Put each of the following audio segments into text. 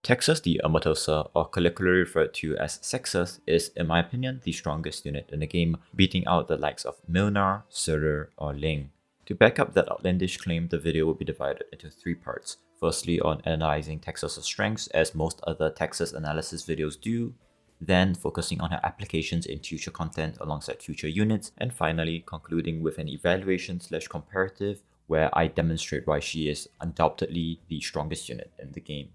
Texas the Omertosa, or colloquially referred to as Sexus, is, in my opinion, the strongest unit in the game, beating out the likes of Milnar, Surtur, or Ling. To back up that outlandish claim, the video will be divided into three parts. Firstly, on analyzing Texas' strengths, as most other Texas analysis videos do, then focusing on her applications in future content alongside future units, and finally concluding with an evaluation/comparative where I demonstrate why she is undoubtedly the strongest unit in the game.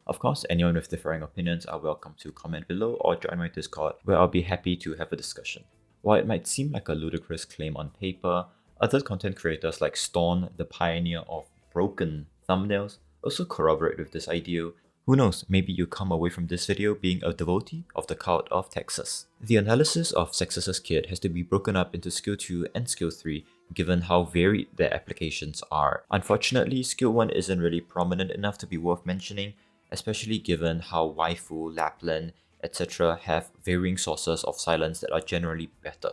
Of course, anyone with differing opinions are welcome to comment below or join my Discord, where I'll be happy to have a discussion. While it might seem like a ludicrous claim on paper, other content creators like Storn, the pioneer of broken thumbnails, also corroborate with this idea. Who knows, maybe you come away from this video being a devotee of the cult of Texas. The analysis of Sexus' kit has to be broken up into Skill 2 and Skill 3 given how varied their applications are. Unfortunately, Skill 1 isn't really prominent enough to be worth mentioning, especially given how Waifu, Lapland, etc. have varying sources of silence that are generally better.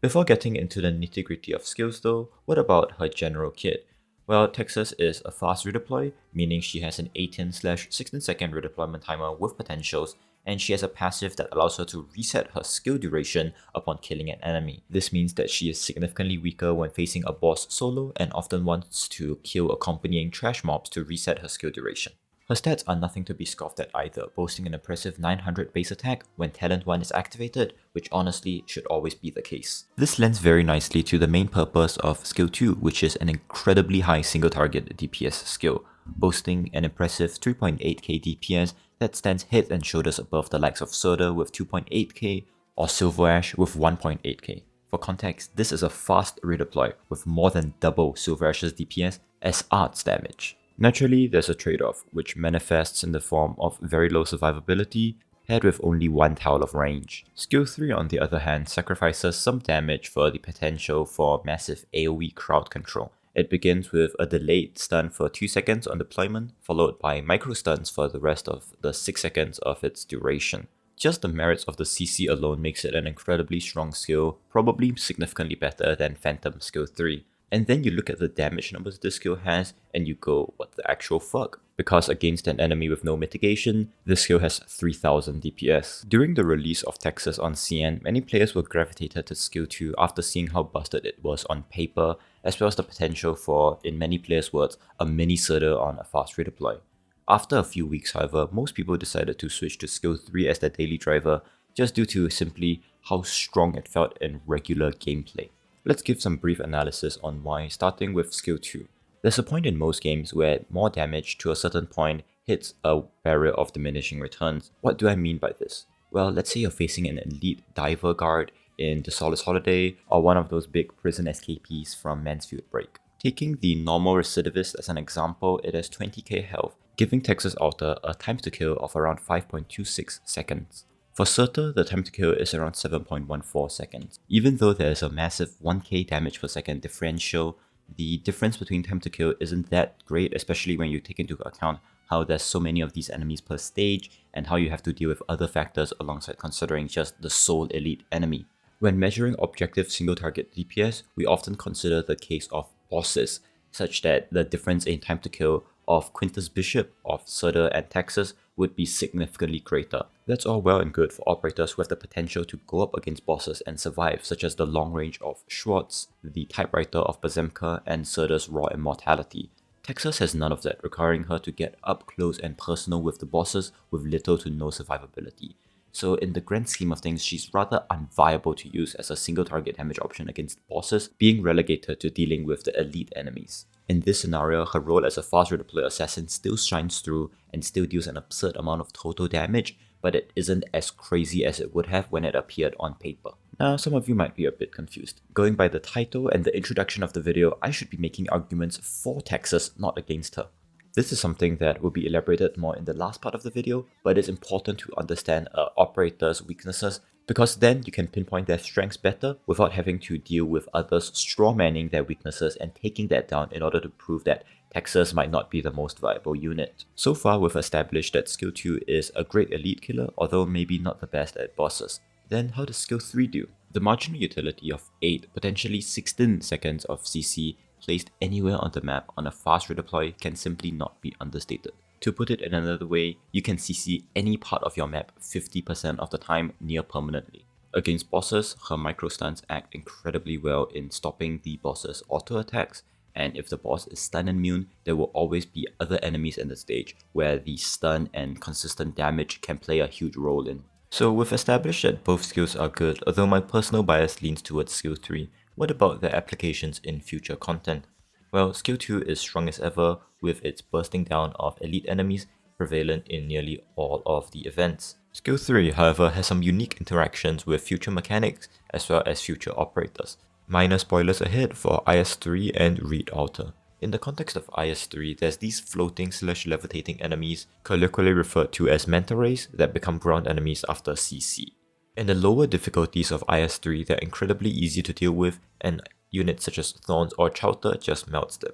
Before getting into the nitty-gritty of skills though, what about her general kit? Well, Texas is a fast redeploy, meaning she has an 18/16 second redeployment timer with potentials, and she has a passive that allows her to reset her skill duration upon killing an enemy. This means that she is significantly weaker when facing a boss solo and often wants to kill accompanying trash mobs to reset her skill duration. Her stats are nothing to be scoffed at either, boasting an impressive 900 base attack when Talent 1 is activated, which honestly should always be the case. This lends very nicely to the main purpose of Skill 2, which is an incredibly high single target DPS skill, boasting an impressive 3.8k DPS that stands head and shoulders above the likes of Surtur with 2.8k or Silver Ash with 1.8k. For context, this is a fast redeploy with more than double Silver Ash's DPS as arts damage. Naturally, there's a trade-off, which manifests in the form of very low survivability, paired with only one tile of range. Skill 3 on the other hand sacrifices some damage for the potential for massive AoE crowd control. It begins with a delayed stun for 2 seconds on deployment, followed by micro stuns for the rest of the 6 seconds of its duration. Just the merits of the CC alone makes it an incredibly strong skill, probably significantly better than Phantom Skill 3. And then you look at the damage numbers this skill has and you go, what the actual fuck? Because against an enemy with no mitigation, this skill has 3000 DPS. During the release of Texas on CN, many players were gravitated to Skill 2 after seeing how busted it was on paper, as well as the potential for, in many players' words, a mini Surtur on a fast redeploy. After a few weeks, however, most people decided to switch to Skill 3 as their daily driver, just due to simply how strong it felt in regular gameplay. Let's give some brief analysis on why, starting with Skill 2. There's a point in most games where more damage to a certain point hits a barrier of diminishing returns. What do I mean by this? Well, let's say you're facing an elite diver guard in The Solace Holiday or one of those big prison escapees from Mansfield Break. Taking the normal recidivist as an example, it has 20k health, giving Texas Alter a time to kill of around 5.26 seconds. For Surtur, the time to kill is around 7.14 seconds. Even though there is a massive 1k damage per second differential, the difference between time to kill isn't that great, especially when you take into account how there's so many of these enemies per stage and how you have to deal with other factors alongside considering just the sole elite enemy. When measuring objective single target DPS, we often consider the case of bosses, such that the difference in time to kill of Quintus Bishop, of Surtur and Texas would be significantly greater. That's all well and good for operators who have the potential to go up against bosses and survive, such as the long range of Schwartz, the typewriter of Bazemka, and Surtur's raw immortality. Texas has none of that, requiring her to get up close and personal with the bosses with little to no survivability. So in the grand scheme of things, she's rather unviable to use as a single target damage option against bosses, being relegated to dealing with the elite enemies. In this scenario, her role as a fast redeploy assassin still shines through and still deals an absurd amount of total damage, but it isn't as crazy as it would have when it appeared on paper. Now, some of you might be a bit confused. Going by the title and the introduction of the video, I should be making arguments for Texas, not against her. This is something that will be elaborated more in the last part of the video, but it's important to understand an operator's weaknesses, because then you can pinpoint their strengths better without having to deal with others strawmanning their weaknesses and taking that down in order to prove that Texas might not be the most viable unit. So far, we've established that Skill 2 is a great elite killer, although maybe not the best at bosses. Then how does Skill 3 do? The marginal utility of 8, potentially 16 seconds of CC placed anywhere on the map on a fast redeploy can simply not be understated. To put it in another way, you can CC any part of your map 50% of the time near permanently. Against bosses, her microstuns act incredibly well in stopping the boss's auto attacks, and if the boss is stun immune, there will always be other enemies in the stage where the stun and consistent damage can play a huge role in. So we've established that both skills are good, although my personal bias leans towards skill 3. What about their applications in future content? Well, skill 2 is strong as ever, with its bursting down of elite enemies prevalent in nearly all of the events. Skill 3, however, has some unique interactions with future mechanics as well as future operators. Minor spoilers ahead for IS-3 and Reed Alter. In the context of IS-3, there's these floating/levitating enemies, colloquially referred to as manta rays, that become ground enemies after CC. In the lower difficulties of IS-3, they're incredibly easy to deal with, and units such as Thorns or Chowder just melts them.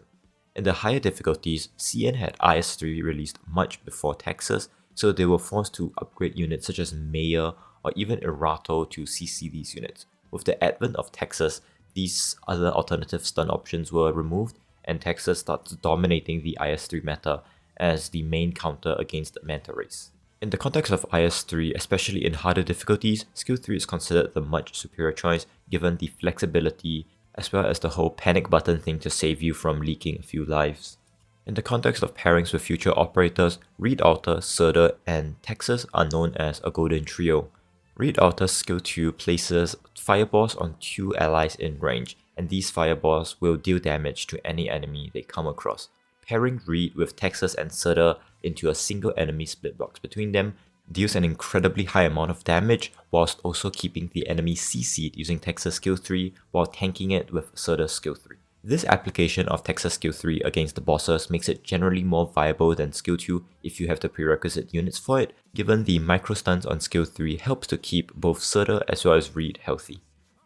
In the higher difficulties, CN had IS-3 released much before Texas, so they were forced to upgrade units such as Mayor or even Erato to CC these units. With the advent of Texas, these other alternative stun options were removed, and Texas starts dominating the IS-3 meta as the main counter against the Manta Race. In the context of IS-3, especially in harder difficulties, skill 3 is considered the much superior choice given the flexibility as well as the whole panic button thing to save you from leaking a few lives. In the context of pairings with future operators, Reed Alter, Surder, and Texas are known as a golden trio. Reed Alter's skill 2 places fireballs on 2 allies in range, and these fireballs will deal damage to any enemy they come across. Pairing Reed with Texas and Surder into a single enemy split box between them deals an incredibly high amount of damage whilst also keeping the enemy CC'd using Texas skill 3 while tanking it with Surder's skill 3. This application of Texas skill 3 against the bosses makes it generally more viable than skill 2 if you have the prerequisite units for it, given the microstuns on skill 3 helps to keep both Surder as well as Reed healthy.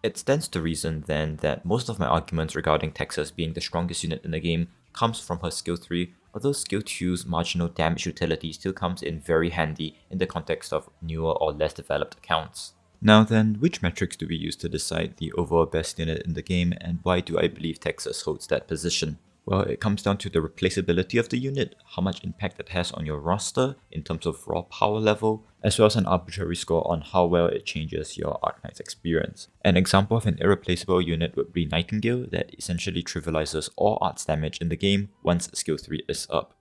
It stands to reason then that most of my arguments regarding Texas being the strongest unit in the game comes from her skill 3, although skill 2's marginal damage utility still comes in very handy in the context of newer or less developed accounts. Now then, which metrics do we use to decide the overall best unit in the game, and why do I believe Texas holds that position? Well, it comes down to the replaceability of the unit, how much impact it has on your roster in terms of raw power level, as well as an arbitrary score on how well it changes your Arknights experience. An example of an irreplaceable unit would be Nightingale that essentially trivializes all arts damage in the game once skill 3 is up.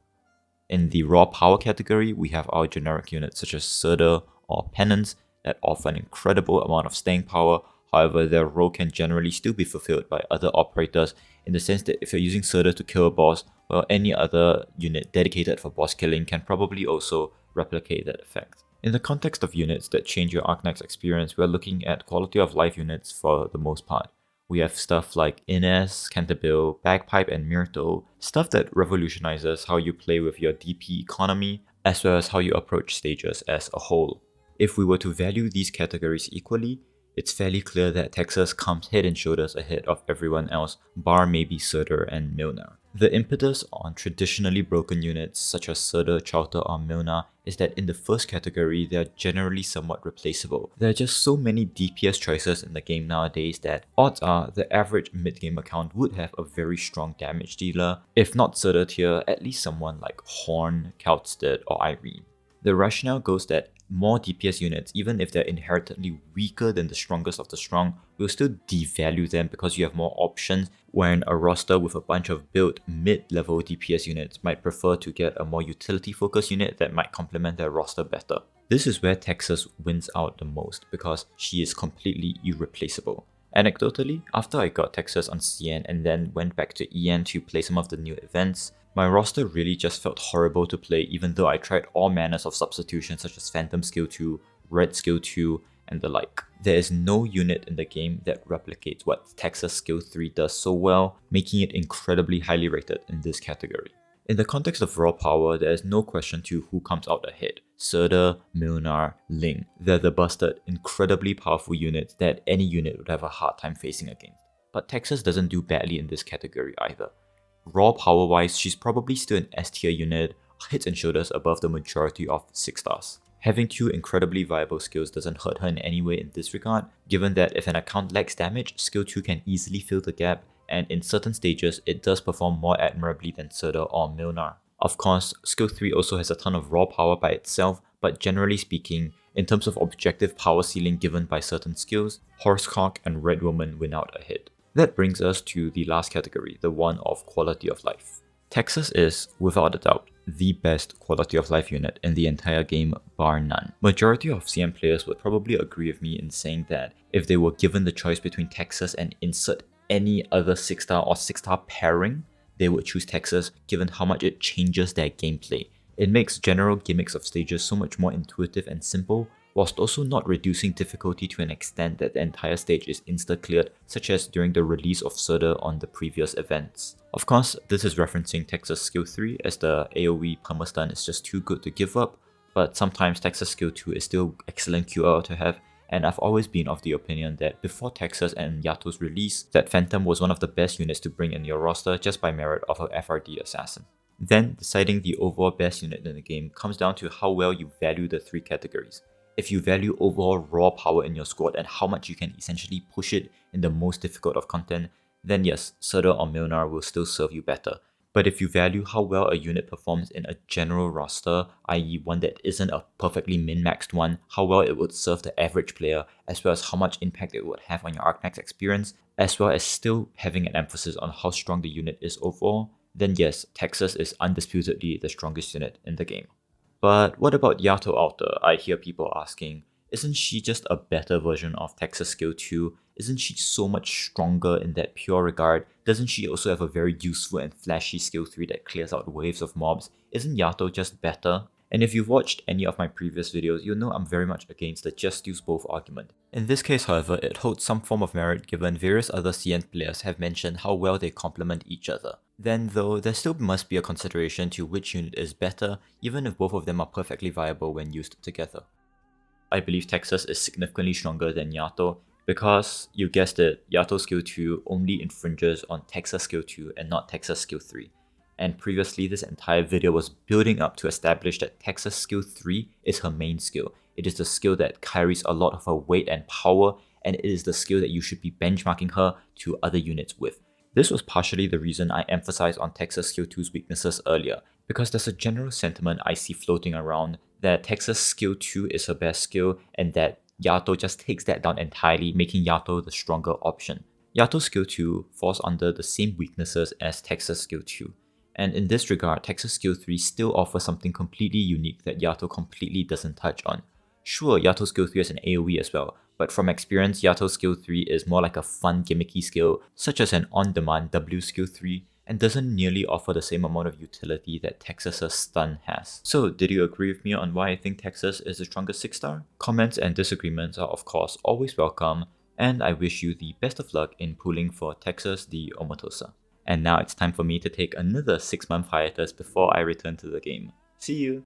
In the raw power category, we have our generic units such as Surder or Penance that offer an incredible amount of staying power. However, their role can generally still be fulfilled by other operators in the sense that if you're using Surder to kill a boss, well, any other unit dedicated for boss killing can probably also replicate that effect. In the context of units that change your Arknights experience, we're looking at quality of life units for the most part. We have stuff like Inez, Canterbury, Bagpipe, and Myrtle, stuff that revolutionizes how you play with your DP economy, as well as how you approach stages as a whole. If we were to value these categories equally, it's fairly clear that Texas comes head and shoulders ahead of everyone else, bar maybe Surder and Milner. The impetus on traditionally broken units such as Surder, Chowder, or Milner is that in the first category, they are generally somewhat replaceable. There are just so many DPS choices in the game nowadays that odds are the average mid-game account would have a very strong damage dealer, if not Surder tier, at least someone like Horn, Kaltstead, or Irene. The rationale goes that more DPS units, even if they're inherently weaker than the strongest of the strong, will still devalue them because you have more options, when a roster with a bunch of built mid-level DPS units might prefer to get a more utility-focused unit that might complement their roster better. This is where Texas wins out the most because she is completely irreplaceable. Anecdotally, after I got Texas on CN and then went back to EN to play some of the new events, my roster really just felt horrible to play even though I tried all manners of substitutions such as Phantom Skill 2, Red Skill 2, and the like. There is no unit in the game that replicates what Texas Skill 3 does so well, making it incredibly highly rated in this category. In the context of raw power, there is no question to who comes out ahead. Surder, Milnar, Ling. They're the busted, incredibly powerful units that any unit would have a hard time facing against. But Texas doesn't do badly in this category either. Raw power wise, she's probably still an S tier unit, heads and shoulders above the majority of 6 stars. Having 2 incredibly viable skills doesn't hurt her in any way in this regard, given that if an account lacks damage, skill 2 can easily fill the gap, and in certain stages it does perform more admirably than Surder or Milnar. Of course, skill 3 also has a ton of raw power by itself, but generally speaking, in terms of objective power ceiling given by certain skills, Horsecock and Red Woman win out ahead. That brings us to the last category, the one of quality of life. Texas is, without a doubt, the best quality of life unit in the entire game, bar none. Majority of CM players would probably agree with me in saying that if they were given the choice between Texas and insert any other 6-star or 6-star pairing, they would choose Texas given how much it changes their gameplay. It makes general gimmicks of stages so much more intuitive and simple, whilst also not reducing difficulty to an extent that the entire stage is insta-cleared, such as during the release of Surda on the previous events. Of course, this is referencing Texas skill 3 as the AoE permastun is just too good to give up, but sometimes Texas skill 2 is still excellent QL to have, and I've always been of the opinion that before Texas and Yato's release, that Phantom was one of the best units to bring in your roster just by merit of a FRD assassin. Then, deciding the overall best unit in the game comes down to how well you value the 3 categories. If you value overall raw power in your squad and how much you can essentially push it in the most difficult of content, then yes, Surda or Milnar will still serve you better. But if you value how well a unit performs in a general roster, i.e. one that isn't a perfectly min-maxed one, how well it would serve the average player, as well as how much impact it would have on your Arknights experience, as well as still having an emphasis on how strong the unit is overall, then yes, Texas is undisputedly the strongest unit in the game. But what about Yato Alter? I hear people asking, isn't she just a better version of Texas skill 2? Isn't she so much stronger in that pure regard? Doesn't she also have a very useful and flashy skill 3 that clears out waves of mobs? Isn't Yato just better? And if you've watched any of my previous videos, you'll know I'm very much against the just use both argument. In this case, however, it holds some form of merit given various other CN players have mentioned how well they complement each other. Then though, there still must be a consideration to which unit is better, even if both of them are perfectly viable when used together. I believe Texas is significantly stronger than Yato because, you guessed it, Yato skill 2 only infringes on Texas skill 2 and not Texas skill 3. And previously this entire video was building up to establish that Texas skill 3 is her main skill. It is the skill that carries a lot of her weight and power, and it is the skill that you should be benchmarking her to other units with. This was partially the reason I emphasized on Texas skill 2's weaknesses earlier, because there's a general sentiment I see floating around that Texas skill 2 is her best skill and that Yato just takes that down entirely, making Yato the stronger option. Yato skill 2 falls under the same weaknesses as Texas skill 2. And in this regard, Texas skill 3 still offers something completely unique that Yato completely doesn't touch on. Sure, Yato skill 3 has an AoE as well, but from experience, Yato skill 3 is more like a fun gimmicky skill, such as an on-demand W skill 3, and doesn't nearly offer the same amount of utility that Texas's stun has. So, did you agree with me on why I think Texas is the strongest 6-star? Comments and disagreements are of course always welcome, and I wish you the best of luck in pulling for Texas the Omertosa. And now it's time for me to take another 6-month hiatus before I return to the game. See you!